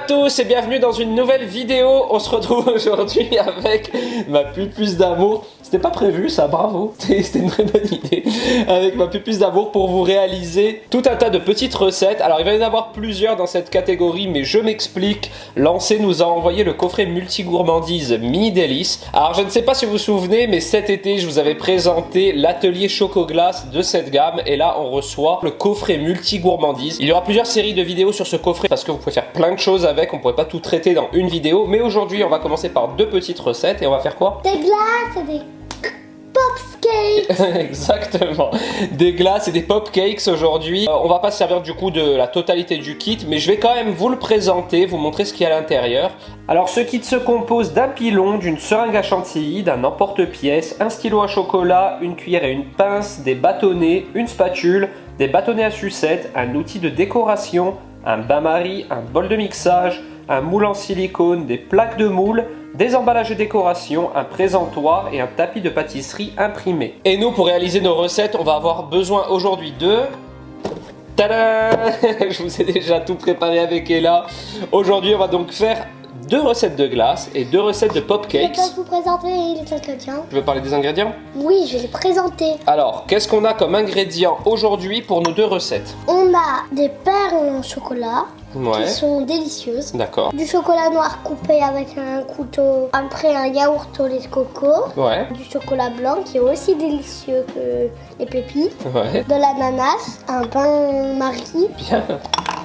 tous et bienvenue dans une nouvelle vidéo. On se retrouve aujourd'hui avec ma pupusse d'amour. C'était pas prévu ça, bravo, c'était une très bonne idée. Avec ma pupusse d'amour pour vous réaliser tout un tas de petites recettes. Alors il va y en avoir plusieurs dans cette catégorie, mais je m'explique. Lancé nous a envoyé le coffret multi-gourmandise Mini Délices. Alors je ne sais pas si vous vous souvenez, mais cet été je vous avais présenté l'atelier Choco-Glace de cette gamme. Et là on reçoit le coffret multi-gourmandise. Il y aura plusieurs séries de vidéos sur ce coffret parce que vous pouvez faire plein de choses avec. On pourrait pas tout traiter dans une vidéo. Mais aujourd'hui on va commencer par deux petites recettes. Et on va faire quoi? Des glaces et des popcakes. Exactement, des glaces et des popcakes aujourd'hui. On va pas se servir du coup de la totalité du kit, mais je vais quand même vous le présenter, vous montrer ce qu'il y a à l'intérieur. Alors ce kit se compose d'un pilon, d'une seringue à chantilly, d'un emporte-pièce, un stylo à chocolat, une cuillère et une pince, des bâtonnets, une spatule, des bâtonnets à sucette, un outil de décoration, un bain-marie, un bol de mixage, un moule en silicone, des plaques de moule, des emballages de décoration, un présentoir et un tapis de pâtisserie imprimé. Et nous, pour réaliser nos recettes, on va avoir besoin aujourd'hui de... Tadam! Je vous ai déjà tout préparé avec Ella. Aujourd'hui, on va donc faire deux recettes de glace et deux recettes de popcakes. Je peux vous présenter les ingrédients. Je veux parler des ingrédients? Oui, je vais les présenter. Alors, qu'est-ce qu'on a comme ingrédients aujourd'hui pour nos deux recettes? On a des perles en chocolat Ouais. qui sont délicieuses. D'accord. Du chocolat noir coupé avec un couteau. Après un yaourt au lait de coco. Ouais. Du chocolat blanc qui est aussi délicieux que les pépites. Ouais. De l'ananas, un bain-marie, Bien.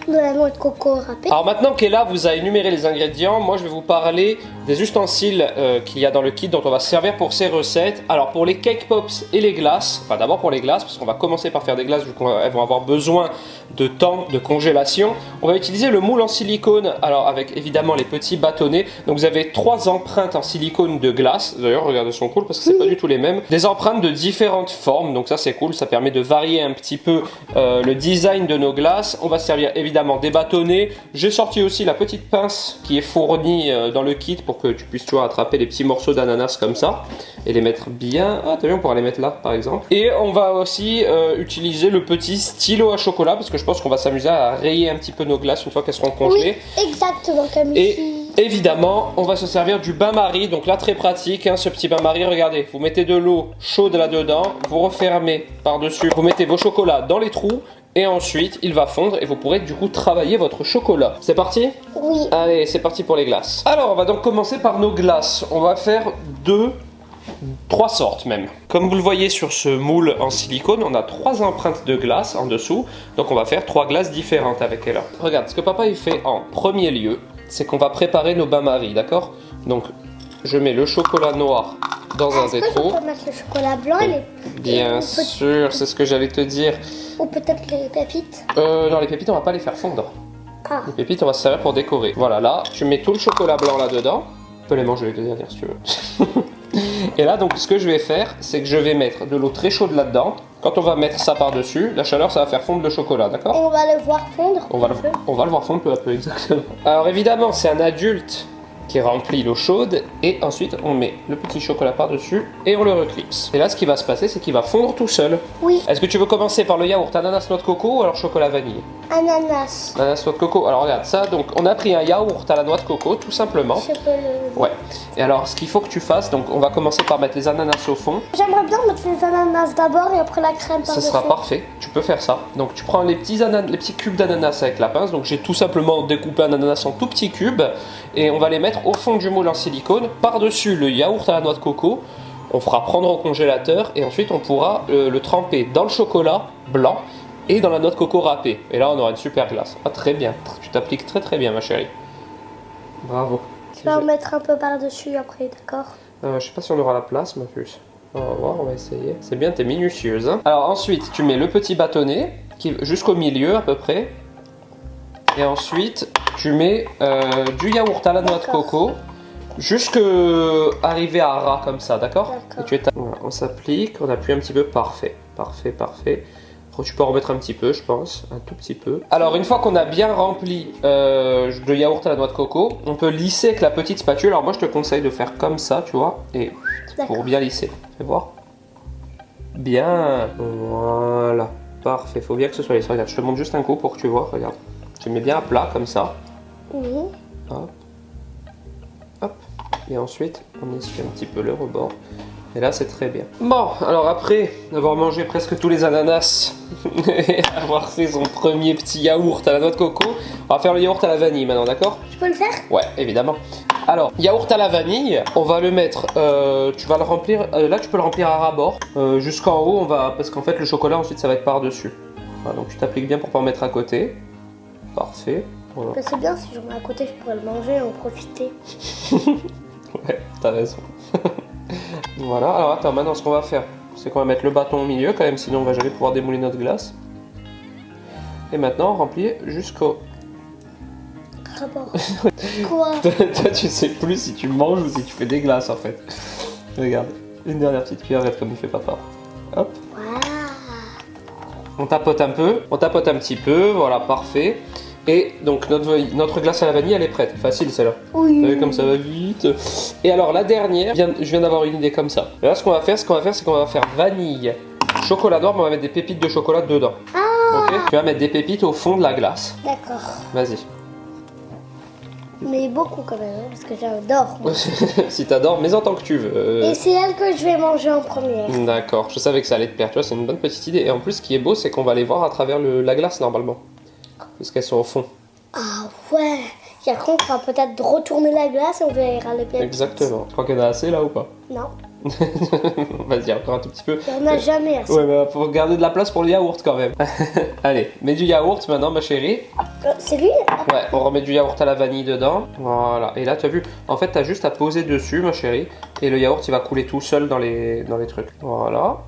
de la noix de coco râpée. Alors maintenant qu'Ella vous a énuméré les ingrédients, moi je vais vous parler des ustensiles qu'il y a dans le kit dont on va se servir pour ces recettes. Alors pour les cake pops et les glaces, enfin d'abord pour les glaces, parce qu'on va commencer par faire des glaces vu qu'elles vont avoir besoin de temps de congélation. On va utiliser le moule en silicone, alors avec évidemment les petits bâtonnets. Donc vous avez 3 empreintes en silicone de glace. D'ailleurs regardez, elles sont cool parce que c'est pas du tout les mêmes. Des empreintes de différentes formes, donc ça c'est cool, ça permet de varier un petit peu le design de nos glaces. On va se servir évidemment des bâtonnets. J'ai sorti aussi la petite pince qui est fournie dans le kit pour que tu puisses tu vois, attraper les petits morceaux d'ananas comme ça et les mettre bien. Ah t'as vu, on pourra les mettre là par exemple. Et on va aussi utiliser le petit stylo à chocolat parce que je pense qu'on va s'amuser à rayer un petit peu nos glaces une fois qu'elles seront congelées. Oui, exactement comme Et ici. évidemment, on va se servir du bain-marie. Donc là, très pratique, hein, ce petit bain-marie. Regardez, vous mettez de l'eau chaude là-dedans, vous refermez par-dessus, vous mettez vos chocolats dans les trous. Et ensuite, il va fondre et vous pourrez du coup travailler votre chocolat. C'est parti? Oui. Allez, c'est parti pour les glaces. Alors, on va donc commencer par nos glaces. On va faire 3 sortes même. Comme vous le voyez sur ce moule en silicone, on a 3 empreintes de glace en dessous. Donc on va faire 3 glaces différentes avec elle. Regarde, ce que papa il fait en premier lieu, c'est qu'on va préparer nos bains-marie, d'accord? Donc je mets le chocolat noir dans un des Est-ce que trous. je peux mettre le chocolat blanc et les... Bien ou peut- sûr, c'est ce que j'allais te dire. Ou peut-être les pépites. Non, les pépites, on va pas les faire fondre. Ah. Les pépites, on va se servir pour décorer. Voilà, là, tu mets tout le chocolat blanc là-dedans. Tu peux les manger les deux dernières si tu veux. Et là, donc, ce que je vais faire, c'est que je vais mettre de l'eau très chaude là-dedans. Quand on va mettre ça par-dessus, la chaleur, ça va faire fondre le chocolat, Et d'accord? on va le voir fondre. On va un peu. le voir fondre peu à peu, exactement. Alors évidemment, c'est un adulte qui remplit l'eau chaude et ensuite on met le petit chocolat par-dessus et on le reclipse. Et là, ce qui va se passer, c'est qu'il va fondre tout seul. Oui, Est-ce que tu veux commencer par le yaourt ananas noix de coco ou alors chocolat vanille? ananas. Ananas noix de coco. Alors regarde ça, donc on a pris un yaourt à la noix de coco, tout simplement. Je peux le... Ouais. Et alors, ce qu'il faut que tu fasses, donc on va commencer par mettre les ananas au fond. J'aimerais bien mettre les ananas d'abord et après la crème Ça par-dessus. sera parfait, tu peux faire ça. Donc tu prends les petits cubes d'ananas avec la pince. Donc j'ai tout simplement découpé un ananas en tout petits cubes. Et on va les mettre au fond du moule en silicone, par-dessus le yaourt à la noix de coco. On fera prendre au congélateur et ensuite on pourra le tremper dans le chocolat blanc et dans la noix de coco râpée. Et là on aura une super glace. Ah très bien, tu t'appliques très très bien ma chérie. Bravo. Tu vas en mettre un peu par-dessus après, d'accord? Je sais pas si on aura la place ma puce. On va voir, on va essayer. C'est bien, t'es minutieuse. Hein. Alors ensuite, tu mets le petit bâtonnet jusqu'au milieu à peu près. Et ensuite, tu mets du yaourt à la noix de coco jusqu'à arriver à ras comme ça, d'accord? Et tu voilà, on s'applique, on appuie un petit peu, parfait. Parfait, parfait. Tu peux en remettre un petit peu, je pense, un tout petit peu. Alors, une fois qu'on a bien rempli de yaourt à la noix de coco, on peut lisser avec la petite spatule. Alors, moi, je te conseille de faire comme ça, tu vois, et pour bien lisser. Fais voir. Bien. Voilà. Parfait. Faut bien que ce soit lissé. Regarde, je te montre juste un coup pour que tu vois. Regarde. Tu le mets bien à plat, comme ça. Oui. Hop. Hop. Et ensuite, on essuie un petit peu le rebord. Et là, c'est très bien. Bon, alors après avoir mangé presque tous les ananas et avoir fait son premier petit yaourt à la noix de coco, on va faire le yaourt à la vanille maintenant, d'accord? Je peux le faire? Ouais, évidemment. Alors, yaourt à la vanille, on va le mettre, tu vas le remplir, là tu peux le remplir à ras-bord, jusqu'en haut, parce qu'en fait le chocolat ensuite ça va être par-dessus. Voilà, donc tu t'appliques bien pour pas en mettre à côté. Parfait. Voilà. C'est bien, si j'en mets à côté, je pourrais le manger et en profiter. Ouais, t'as raison. Voilà, alors attends, maintenant ce qu'on va faire, c'est qu'on va mettre le bâton au milieu quand même, sinon on va jamais pouvoir démouler notre glace. Et maintenant on remplit jusqu'au... Rapport. Quoi? Toi tu sais plus si tu manges ou si tu fais des glaces en fait. Regarde, une dernière petite cuillerette comme il fait papa. Hop. Waouh. On tapote un peu, on tapote un petit peu, voilà, parfait. Et donc notre glace à la vanille, elle est prête. Facile celle-là. Oui. Vous savez comme ça va vite. Et alors la dernière, je viens d'avoir une idée comme ça. Et là ce qu'on va faire, c'est qu'on va faire vanille, chocolat noir, mais on va mettre des pépites de chocolat dedans. Ah. Ok. Tu vas mettre des pépites au fond de la glace. D'accord. Vas-y. Mais beaucoup quand même, hein, parce que j'adore. moi. Si t'adores, mais en tant que tu veux. Et c'est elle que je vais manger en première. D'accord, je savais que ça allait te plaire, tu vois, c'est une bonne petite idée. Et en plus, ce qui est beau, c'est qu'on va les voir à travers la glace normalement. Parce qu'elles sont au fond. Ah ouais. Et après, on pourra peut-être retourner la glace et on verra les pépites. Exactement. Tu crois qu'il y en a assez là ou pas? Non, Vas-y, encore un tout petit peu. il n'y en a jamais assez. Ouais, mais faut garder de la place pour le yaourt quand même. Allez, mets du yaourt maintenant, ma chérie. C'est lui? Ouais, on remet du yaourt à la vanille dedans. Voilà. Et là, tu as vu, en fait, tu as juste à poser dessus, ma chérie. Et le yaourt, il va couler tout seul dans les trucs. Voilà.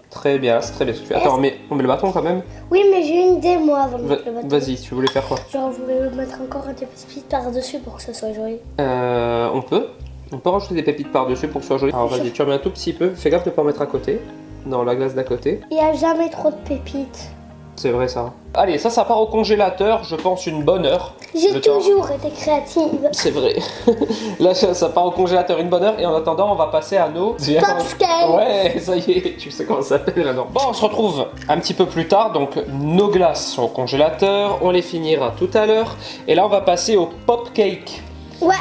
Très bien, c'est très bien ce que tu fais. Attends, on met le bâton quand même. Oui, mais j'ai une idée moi avant de mettre le bâton. Vas-y, tu voulais faire quoi? Genre, je voulais mettre encore des pépites par-dessus pour que ça soit joli. On peut rajouter des pépites par-dessus pour que ce soit joli. Alors vas-y, tu remets un tout petit peu. Fais gaffe de ne pas en mettre à côté. Dans la glace d'à côté. Il n'y a jamais trop de pépites. C'est vrai ça. Allez, ça part au congélateur, je pense une bonne heure. J'ai Le temps. toujours été créative. C'est vrai. Là, ça part au congélateur une bonne heure. Et en attendant, on va passer à nos... Popscale. Ouais, ça y est, tu sais comment ça s'appelle maintenant. Bon, on se retrouve un petit peu plus tard. Donc, nos glaces sont au congélateur. On les finira tout à l'heure. Et là, on va passer au pop cake. Ouais.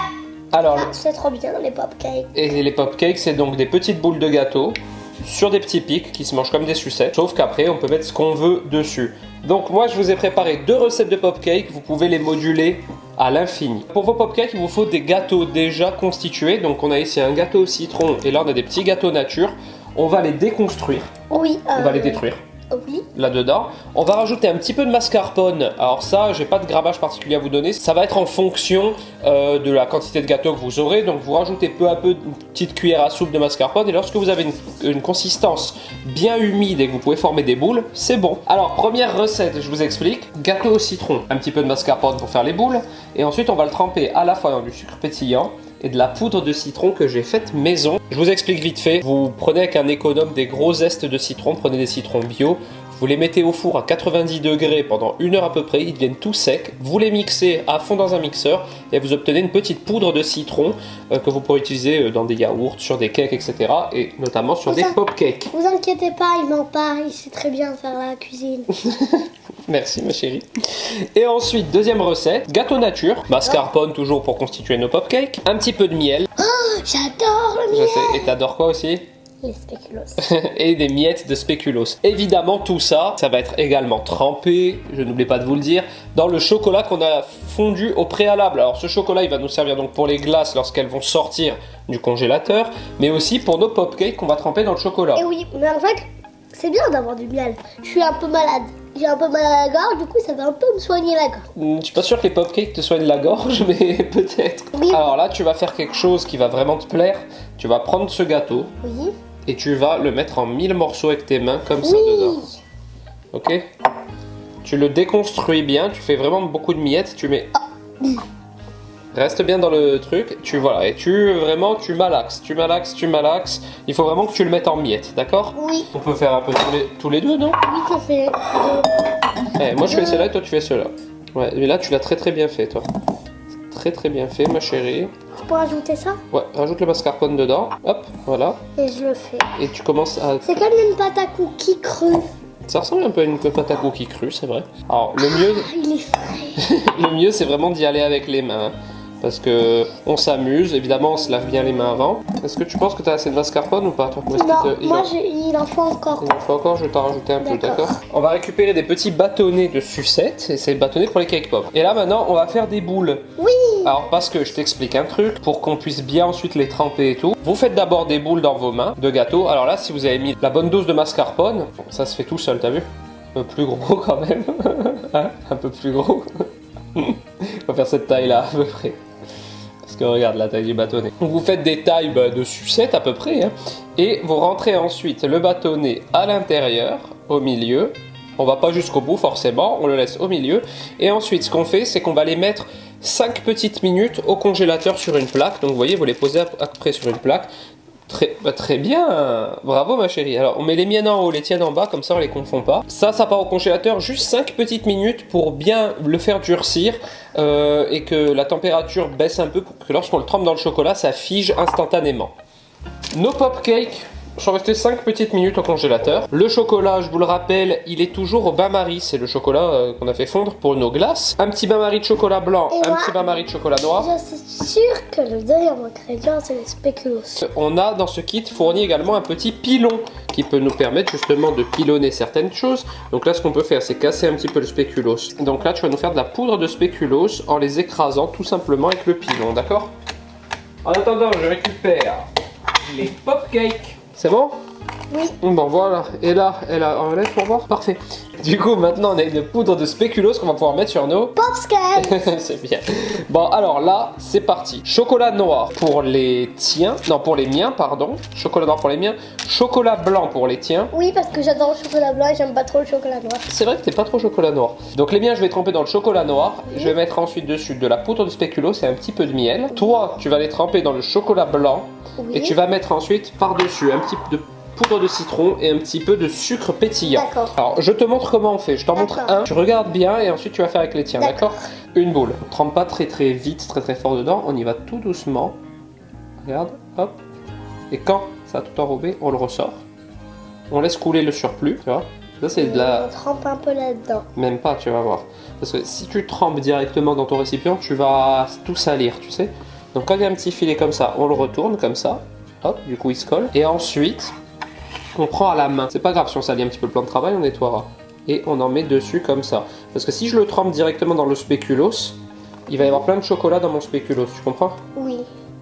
Alors, Ah, c'est trop bien les popcakes. et les pop cakes, c'est donc des petites boules de gâteau sur des petits pics qui se mangent comme des sucettes. Sauf qu'après, on peut mettre ce qu'on veut dessus. Donc, moi, je vous ai préparé 2 recettes de pop cake. Vous pouvez les moduler à l'infini. Pour vos pop cakes, il vous faut des gâteaux déjà constitués. Donc, on a ici un gâteau au citron et là, on a des petits gâteaux nature. On va les déconstruire. Oui. On va les détruire. Oui. Là-dedans, on va rajouter un petit peu de mascarpone. Alors ça, j'ai pas de grammage particulier à vous donner. Ça va être en fonction de la quantité de gâteau que vous aurez. Donc vous rajoutez peu à peu une petite cuillère à soupe de mascarpone. Et lorsque vous avez une consistance bien humide et que vous pouvez former des boules, c'est bon. Alors première recette, je vous explique. Gâteau au citron, un petit peu de mascarpone pour faire les boules. Et ensuite, on va le tremper à la fois dans du sucre pétillant et de la poudre de citron que j'ai faite maison. Je vous explique vite fait. Vous prenez avec un économe des gros zestes de citron, prenez des citrons bio, vous les mettez au four à 90 degrés pendant 1 heure à peu près, ils deviennent tout secs, vous les mixez à fond dans un mixeur et vous obtenez une petite poudre de citron que vous pourrez utiliser dans des yaourts, sur des cakes, etc. et notamment sur des pop cakes. Vous inquiétez pas, il ment pas, il sait très bien faire la cuisine. Merci ma chérie. Et ensuite, deuxième recette, gâteau nature, mascarpone toujours pour constituer nos pop cakes, un petit peu de miel. Oh, j'adore le Je miel. sais, et t'adores quoi aussi? Les spéculoos. Et des miettes de spéculoos. Évidemment, tout ça, ça va être également trempé, je n'oublie pas de vous le dire, dans le chocolat qu'on a fondu au préalable. Alors ce chocolat, il va nous servir donc pour les glaces lorsqu'elles vont sortir du congélateur, mais aussi pour nos pop cakes qu'on va tremper dans le chocolat. Et oui, mais en fait, c'est bien d'avoir du miel. Je suis un peu malade. J'ai un peu mal à la gorge, du coup ça va un peu me soigner la gorge. Je suis pas sûr que les pop cakes te soignent la gorge, mais peut-être. Oui. Alors là, tu vas faire quelque chose qui va vraiment te plaire. Tu vas prendre ce gâteau Oui. et tu vas le mettre en 1000 morceaux avec tes mains, comme ça dedans. Ok? Tu le déconstruis bien, tu fais vraiment beaucoup de miettes, tu mets... Reste bien dans le truc, voilà, et tu malaxes. Il faut vraiment que tu le mettes en miettes, d'accord? Oui. On peut faire un peu tous les deux, non? Oui, ça fait. Moi je fais celle-là et toi tu fais celle-là. Ouais, mais là tu l'as très très bien fait, toi. Très bien fait, ma chérie. Je peux rajouter ça? Ouais, rajoute le mascarpone dedans. Hop, voilà. Et je le fais. Et tu commences à... C'est comme une pâte à cookies crue. Ça ressemble un peu à une pâte à cookies crue, c'est vrai. Alors, le mieux... Ah, il est frais. Le mieux, c'est vraiment d'y aller avec les mains. parce que on s'amuse. Évidemment, on se lave bien les mains avant. Est-ce que tu penses que tu as assez de mascarpone ou pas toi, pour Non, moi il il en faut encore. en faut encore, je vais t'en rajouter un peu, d'accord? On va récupérer des petits bâtonnets de sucette, et c'est les bâtonnets pour les cake pops. Et là maintenant, on va faire des boules. Oui. Alors parce que je t'explique un truc, pour qu'on puisse bien ensuite les tremper et tout. Vous faites d'abord des boules dans vos mains de gâteau. Alors là, si vous avez mis la bonne dose de mascarpone, ça se fait tout seul, t'as vu? Un peu plus gros quand même. Hein, un peu plus gros. On va faire cette taille là à peu près. Parce que regarde la taille du bâtonnet. Donc vous faites des tailles de sucette à peu près. Hein, et vous rentrez ensuite le bâtonnet à l'intérieur, au milieu. On va pas jusqu'au bout forcément, on le laisse au milieu. Et ensuite ce qu'on fait, c'est qu'on va les mettre 5 petites minutes au congélateur sur une plaque. Donc vous voyez, vous les posez après sur une plaque. Très bien, bravo ma chérie. Alors on met les miennes en haut, les tiennes en bas, comme ça on les confond pas. Ça part au congélateur juste 5 petites minutes pour bien le faire durcir et que la température baisse un peu pour que lorsqu'on le trempe dans le chocolat, ça fige instantanément. Nos pop cakes sont restés 5 petites minutes au congélateur. Le chocolat, je vous le rappelle, il est toujours au bain-marie. C'est le chocolat qu'on a fait fondre pour nos glaces. Un petit bain-marie de chocolat blanc, petit bain-marie de chocolat noir. Je suis sûre que le deuxième ingrédient, c'est les spéculoos. On a dans ce kit fourni également un petit pilon qui peut nous permettre justement de pilonner certaines choses. Donc là, ce qu'on peut faire, c'est casser un petit peu le spéculoos. Donc là, tu vas nous faire de la poudre de spéculoos en les écrasant tout simplement avec le pilon, d'accord? En attendant, je récupère les pop cakes. C'est bon? Oui. Bon voilà, et là, elle a un lait pour voir. Parfait. Du coup, maintenant on a une poudre de spéculoos qu'on va pouvoir mettre sur nos Popscale. c'est bien. Bon, alors là, c'est parti. Chocolat noir pour les tiens. Non, pour les miens, pardon. Chocolat noir pour les miens. Chocolat blanc pour les tiens. Oui, parce que j'adore le chocolat blanc et j'aime pas trop le chocolat noir. C'est vrai que t'es pas trop chocolat noir. Donc les miens, je vais tremper dans le chocolat noir. Je vais mettre ensuite dessus de la poudre de spéculoos et un petit peu de miel. Toi, tu vas les tremper dans le chocolat blanc. Oui. Et tu vas mettre ensuite par-dessus un petit peu de poudre de citron et un petit peu de sucre pétillant. D'accord. Alors, je te montre comment on fait. Je t'en montre un, tu regardes bien et ensuite tu vas faire avec les tiens, d'accord? Une boule. On trempe pas très vite, très fort dedans. On y va tout doucement. Regarde, hop. Et quand ça a tout enrobé, on le ressort. On laisse couler le surplus, tu vois. Ça, c'est de la... On trempe un peu là-dedans. Même pas, tu vas voir. Parce que si tu trempes directement dans ton récipient, tu vas tout salir, tu sais. Donc quand il y a un petit filet comme ça, on le retourne comme ça. Hop, du coup il se colle. Et ensuite, on prend à la main. C'est pas grave si on salit un petit peu le plan de travail, on nettoiera. Et on en met dessus comme ça. Parce que si je le trempe directement dans le spéculoos, il va y avoir plein de chocolat dans mon spéculoos, tu comprends? Oui.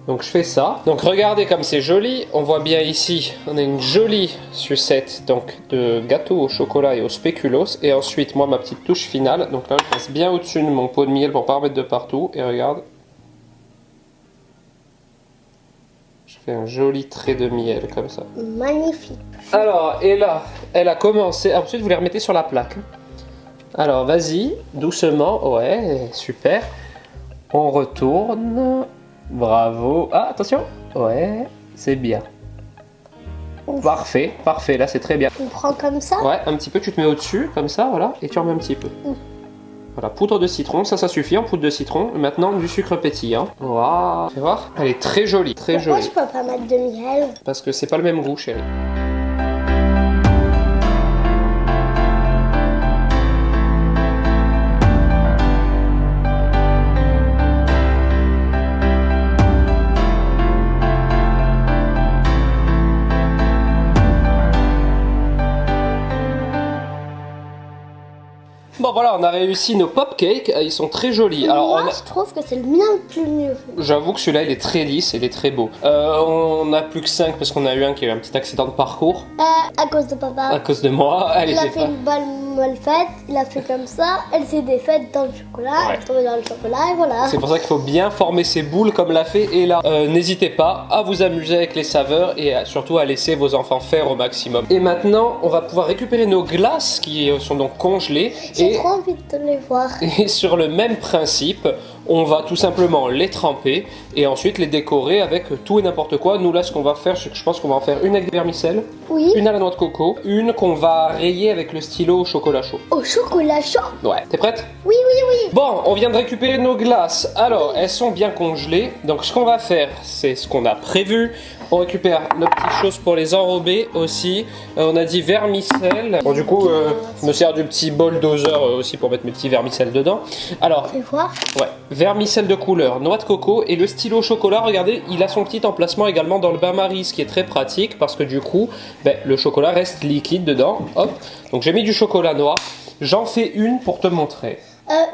Donc je fais ça. Donc regardez comme c'est joli. On voit bien ici, on a une jolie sucette donc de gâteau au chocolat et au spéculoos. Et ensuite, moi, ma petite touche finale. Donc là, je passe bien au-dessus de mon pot de miel pour pas remettre de partout. Et regarde. Je fais un joli trait de miel comme ça. Magnifique. Alors, et là, elle a commencé. Ensuite, vous les remettez sur la plaque. Alors, vas-y, doucement. Ouais, super. On retourne. Bravo. Ah, attention. Ouais, c'est bien. Ouf. Parfait, parfait. Là, c'est très bien. On prend comme ça. Ouais, un petit peu. Tu te mets au-dessus, comme ça, voilà. Et tu remets un petit peu. Voilà, poudre de citron, ça suffit en poudre de citron. Maintenant, du sucre pétillant. Waouh, tu vas voir? Elle est très jolie, très Pourquoi jolie. je peux pas mettre de miel? Parce que c'est pas le même goût, chérie. Bon voilà, on a réussi nos pop cakes, ils sont très jolis. Alors, Moi, je trouve que c'est le mien le plus mieux. j'avoue que celui-là il est très lisse, il est très beau. On a plus que 5 parce qu'on a eu un qui a eu un petit accident de parcours À cause de papa. à cause de moi. Elle Il a était fait pas... une balle mal faite, il a fait comme ça, elle s'est défaite dans le chocolat, Ouais. elle est tombée dans le chocolat et voilà. C'est pour ça qu'il faut bien former ses boules comme l'a fait Ella. N'hésitez pas à vous amuser avec les saveurs et surtout à laisser vos enfants faire au maximum. Et maintenant, on va pouvoir récupérer nos glaces qui sont donc congelées. J'ai trop envie de les voir. Et sur le même principe, on va tout simplement les tremper et ensuite les décorer avec tout et n'importe quoi. Nous là, ce qu'on va faire, c'est que je pense qu'on va en faire une avec des vermicelles, Oui. une à la noix de coco, une qu'on va rayer avec le stylo au chocolat chaud. Au chocolat chaud. Ouais, t'es prête? Oui, oui, oui. Bon, on vient de récupérer nos glaces. Alors, elles sont bien congelées. Donc, ce qu'on va faire, c'est ce qu'on a prévu. On récupère nos petites choses pour les enrober aussi. On a dit vermicelle. Bon, du coup, je me sers du petit bol doseur aussi pour mettre mes petits vermicelles dedans. Alors, Fais voir. ouais, vermicelle de couleur, noix de coco et le stylo au chocolat. Regardez, il a son petit emplacement également dans le bain-marie, ce qui est très pratique parce que du coup, ben, le chocolat reste liquide dedans. Hop. Donc j'ai mis du chocolat noir. J'en fais une pour te montrer.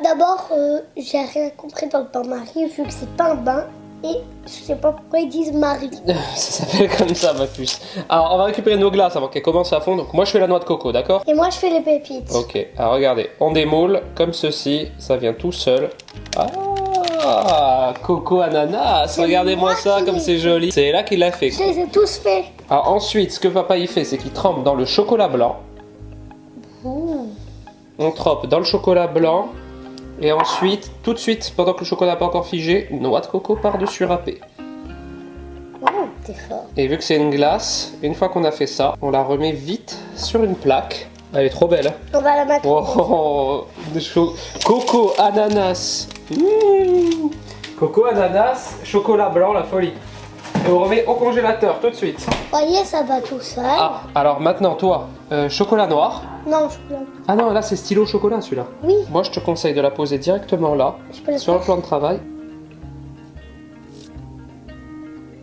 D'abord, j'ai rien compris dans le bain-marie vu que c'est pas un bain. Et je sais pas pourquoi ils disent Marie. Ça s'appelle comme ça, ma puce. Alors, on va récupérer nos glaces avant qu'elles commencent à fondre. Donc, moi, je fais la noix de coco, d'accord? Et moi, je fais les pépites. Ok, alors regardez, on démoule comme ceci, ça vient tout seul. Ah, coco ananas, C'est regardez-moi moi ça qui comme l'ai c'est joli. C'est là qu'il l'a fait. Je les ai tous faits. Alors ensuite, ce que papa y fait, c'est qu'il trempe dans le chocolat blanc. Ouh. On trempe dans le chocolat blanc. Et ensuite, tout de suite, pendant que le chocolat n'est pas encore figé, noix de coco par-dessus râpée. Oh, t'es fort. Et vu que c'est une glace, une fois qu'on a fait ça, on la remet vite sur une plaque. Elle est trop belle. Hein. On va la mettre. Oh, coco, ananas. Mmh. Coco, ananas, chocolat blanc, la folie. Et on remet au congélateur tout de suite. Voyez, ça va tout seul. Ah, alors maintenant, toi, chocolat noir. Non, je peux. Ah non, là c'est stylo chocolat celui-là. Oui, Moi je te conseille de la poser directement là, je peux le sur le faire. plan de travail.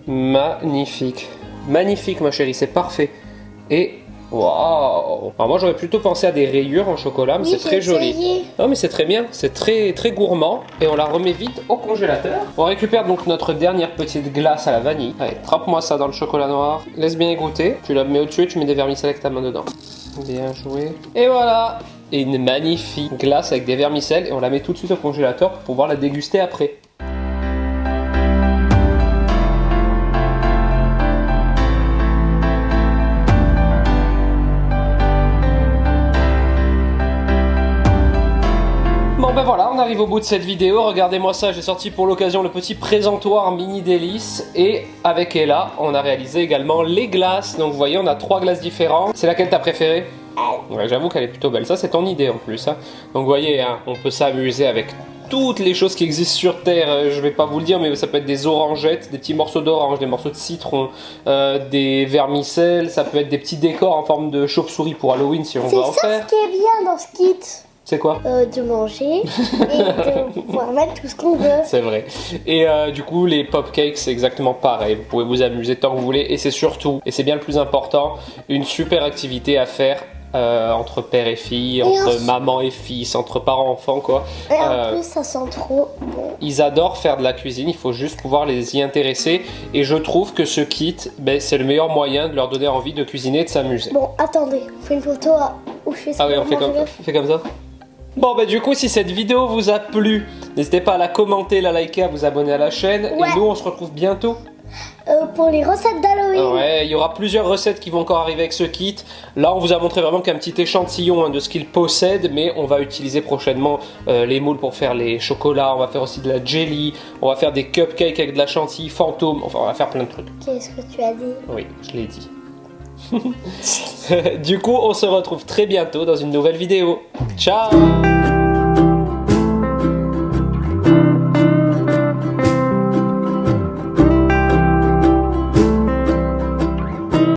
Magnifique. Magnifique ma chérie, c'est parfait. Et waouh. Alors moi j'aurais plutôt pensé à des rayures en chocolat, mais Oui, c'est très j'ai joli. essayé. Non mais c'est très bien, c'est très très gourmand. Et on la remet vite au congélateur. On récupère donc notre dernière petite glace à la vanille. Allez, trempe-moi ça dans le chocolat noir. Laisse bien égoutter. Tu la mets au-dessus et tu mets des vermicelles avec ta main dedans. Bien joué. Et voilà. Et une magnifique glace avec des vermicelles. Et on la met tout de suite au congélateur pour pouvoir la déguster après. Bon ben voilà, on arrive au bout de cette vidéo, regardez-moi ça, j'ai sorti pour l'occasion le petit présentoir mini délice et avec Ella, on a réalisé également les glaces, donc vous voyez on a 3 glaces différentes. C'est laquelle t'as préférée? Ouais, j'avoue qu'elle est plutôt belle, ça c'est ton idée en plus. Hein. Donc vous voyez, hein, on peut s'amuser avec toutes les choses qui existent sur Terre, je vais pas vous le dire, mais ça peut être des orangettes, des petits morceaux d'orange, des morceaux de citron, des vermicelles, ça peut être des petits décors en forme de chauve-souris pour Halloween si on veut en C'est ça faire. ce qui est bien dans ce kit. C'est quoi? De manger et de pouvoir mettre tout ce qu'on veut. C'est vrai. Et du coup, les pop cakes, c'est exactement pareil. Vous pouvez vous amuser tant que vous voulez. Et c'est surtout, et c'est bien le plus important, une super activité à faire entre père et fille, entre maman et fils, entre parents-enfants, quoi. Et en plus, ça sent trop bon. Ils adorent faire de la cuisine, il faut juste pouvoir les y intéresser. Et je trouve que ce kit, ben, c'est le meilleur moyen de leur donner envie de cuisiner et de s'amuser. Bon, attendez, on fait une photo où je fais ça. Ah oui, on fait comme ça. Bon bah du coup si cette vidéo vous a plu, n'hésitez pas à la commenter, la liker, à vous abonner à la chaîne. Ouais. Et nous on se retrouve bientôt. Pour les recettes d'Halloween. Ouais, il y aura plusieurs recettes qui vont encore arriver avec ce kit. Là on vous a montré vraiment qu'un petit échantillon de ce qu'il possède, mais on va utiliser prochainement les moules pour faire les chocolats, on va faire aussi de la jelly, on va faire des cupcakes avec de la chantilly fantôme, enfin on va faire plein de trucs. Qu'est-ce que tu as dit? Oui, je l'ai dit. Du coup, on se retrouve très bientôt dans une nouvelle vidéo. Ciao!